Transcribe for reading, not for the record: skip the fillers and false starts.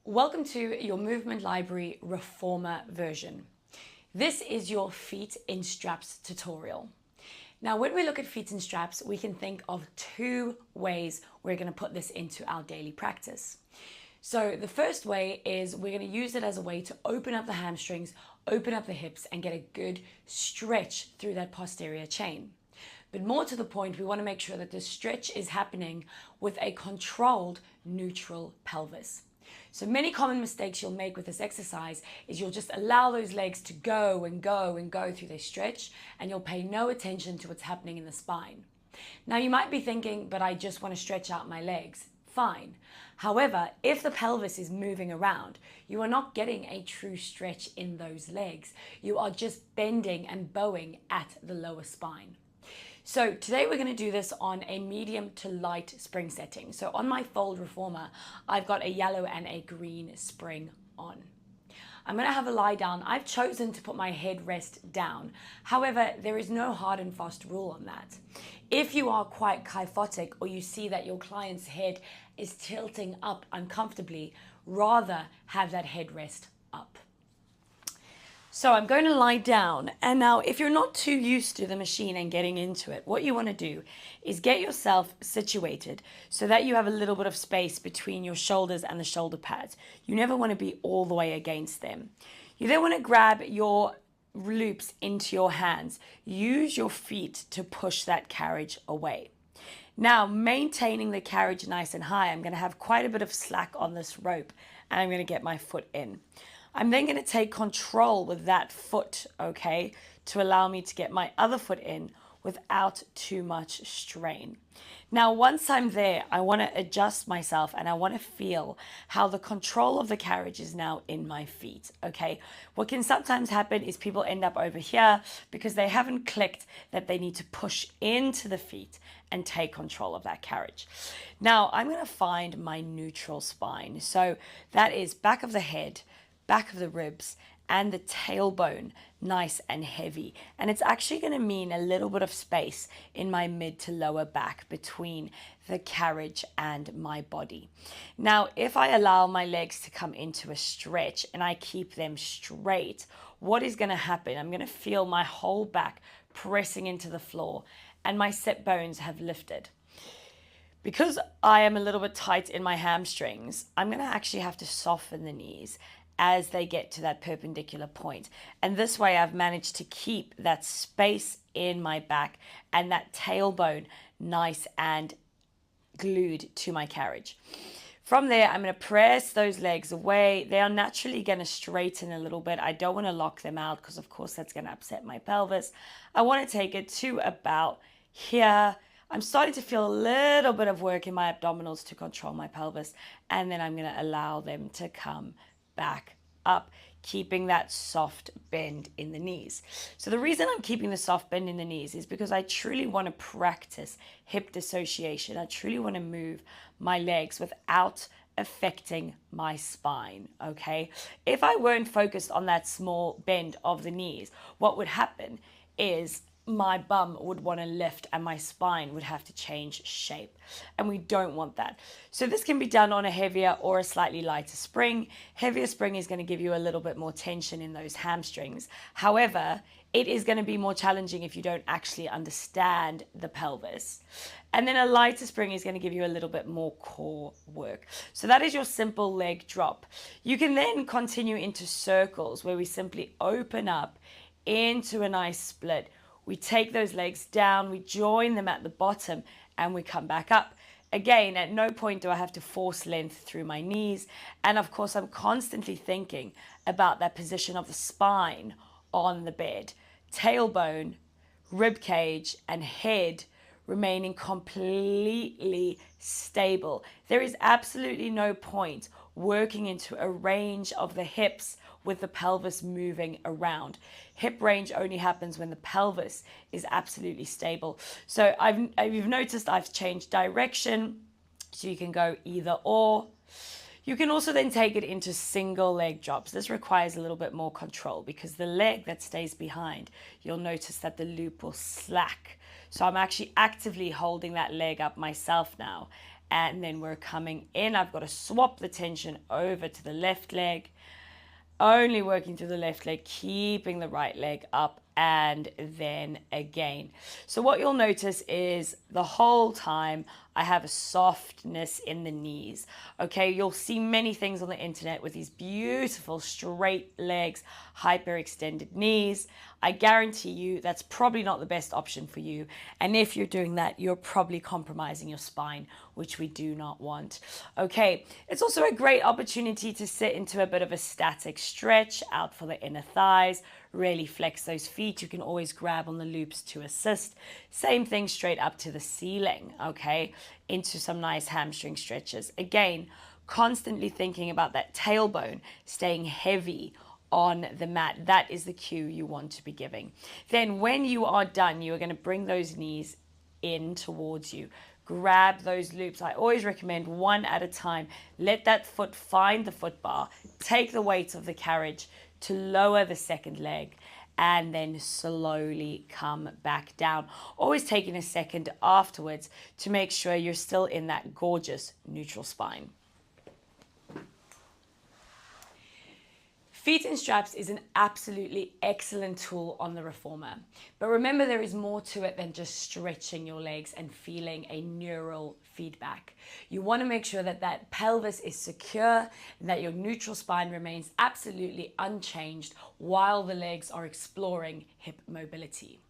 Welcome to your Movement Library Reformer version. This is your feet in straps tutorial. Now, when we look at feet in straps, we can think of two ways we're going to put this into our daily practice. So the first way is we're going to use it as a way to open up the hamstrings, open up the hips, and get a good stretch through that posterior chain. But more to the point, we want to make sure that the stretch is happening with a controlled neutral pelvis. So many common mistakes you'll make with this exercise is you'll just allow those legs to go and go and go through their stretch, and you'll pay no attention to what's happening in the spine. Now you might be thinking, but I just want to stretch out my legs. Fine. However, if the pelvis is moving around, you are not getting a true stretch in those legs. You are just bending and bowing at the lower spine. So today we're going to do this on a medium to light spring setting. So on my fold reformer, I've got a yellow and a green spring on. I'm going to have a lie down. I've chosen to put my head rest down. However, there is no hard and fast rule on that. If you are quite kyphotic or you see that your client's head is tilting up uncomfortably, rather have that head rest up. So I'm going to lie down, and now if you're not too used to the machine and getting into it, what you want to do is get yourself situated so that you have a little bit of space between your shoulders and the shoulder pads. You never want to be all the way against them. You then want to grab your loops into your hands. Use your feet to push that carriage away. Now, maintaining the carriage nice and high, I'm going to have quite a bit of slack on this rope, and I'm going to get my foot in. I'm then going to take control with that foot, okay, to allow me to get my other foot in without too much strain. Now, once I'm there, I want to adjust myself and I want to feel how the control of the carriage is now in my feet, okay? What can sometimes happen is people end up over here because they haven't clicked that they need to push into the feet and take control of that carriage. Now, I'm going to find my neutral spine. So that is back of the head, back of the ribs, and the tailbone nice and heavy. And it's actually going to mean a little bit of space in my mid to lower back between the carriage and my body. Now, if I allow my legs to come into a stretch and I keep them straight, what is going to happen? I'm going to feel my whole back pressing into the floor and my sit bones have lifted. Because I am a little bit tight in my hamstrings, I'm going to actually have to soften the knees as they get to that perpendicular point. And this way I've managed to keep that space in my back and that tailbone nice and glued to my carriage. From there, I'm going to press those legs away. They are naturally going to straighten a little bit. I don't want to lock them out because, of course, that's going to upset my pelvis. I want to take it to about here. I'm starting to feel a little bit of work in my abdominals to control my pelvis. And then I'm going to allow them to come back up, keeping that soft bend in the knees. So the reason I'm keeping the soft bend in the knees is because I truly want to practice hip dissociation. I truly want to move my legs without affecting my spine, okay? If I weren't focused on that small bend of the knees, what would happen is my bum would want to lift and my spine would have to change shape, and we don't want that. So this can be done on a heavier or a slightly lighter spring. Heavier spring is going to give you a little bit more tension in those hamstrings. However, it is going to be more challenging if you don't actually understand the pelvis. And then a lighter spring is going to give you a little bit more core work. So that is your simple leg drop. You can then continue into circles where we simply open up into a nice split. We take those legs down, we join them at the bottom, and we come back up. Again, at no point do I have to force length through my knees. And of course, I'm constantly thinking about that position of the spine on the bed. Tailbone, rib cage, and head remaining completely stable. There is absolutely no point working into a range of the hips with the pelvis moving around. Hip range only happens when the pelvis is absolutely stable. So you've noticed I've changed direction, so you can go either or. You can also then take it into single leg drops. This requires a little bit more control because the leg that stays behind, you'll notice that the loop will slack. So I'm actually actively holding that leg up myself now and then we're coming in. I've got to swap the tension over to the left leg, only working through the left leg, keeping the right leg up, and then again. So what you'll notice is the whole time I have a softness in the knees. Okay, you'll see many things on the internet with these beautiful straight legs, hyperextended knees. I guarantee you that's probably not the best option for you. And if you're doing that, you're probably compromising your spine, which we do not want. Okay, it's also a great opportunity to sit into a bit of a static stretch out for the inner thighs. Really flex those feet. You can always grab on the loops to assist. Same thing straight up to the ceiling, okay? Into some nice hamstring stretches. Again, constantly thinking about that tailbone staying heavy on the mat. That is the cue you want to be giving. Then when you are done, you are going to bring those knees in towards you. Grab those loops. I always recommend one at a time. Let that foot find the foot bar. Take the weight of the carriage to lower the second leg, and then slowly come back down. Always taking a second afterwards to make sure you're still in that gorgeous neutral spine. Feet in straps is an absolutely excellent tool on the Reformer. But remember, there is more to it than just stretching your legs and feeling a neural feedback. You want to make sure that that pelvis is secure and that your neutral spine remains absolutely unchanged while the legs are exploring hip mobility.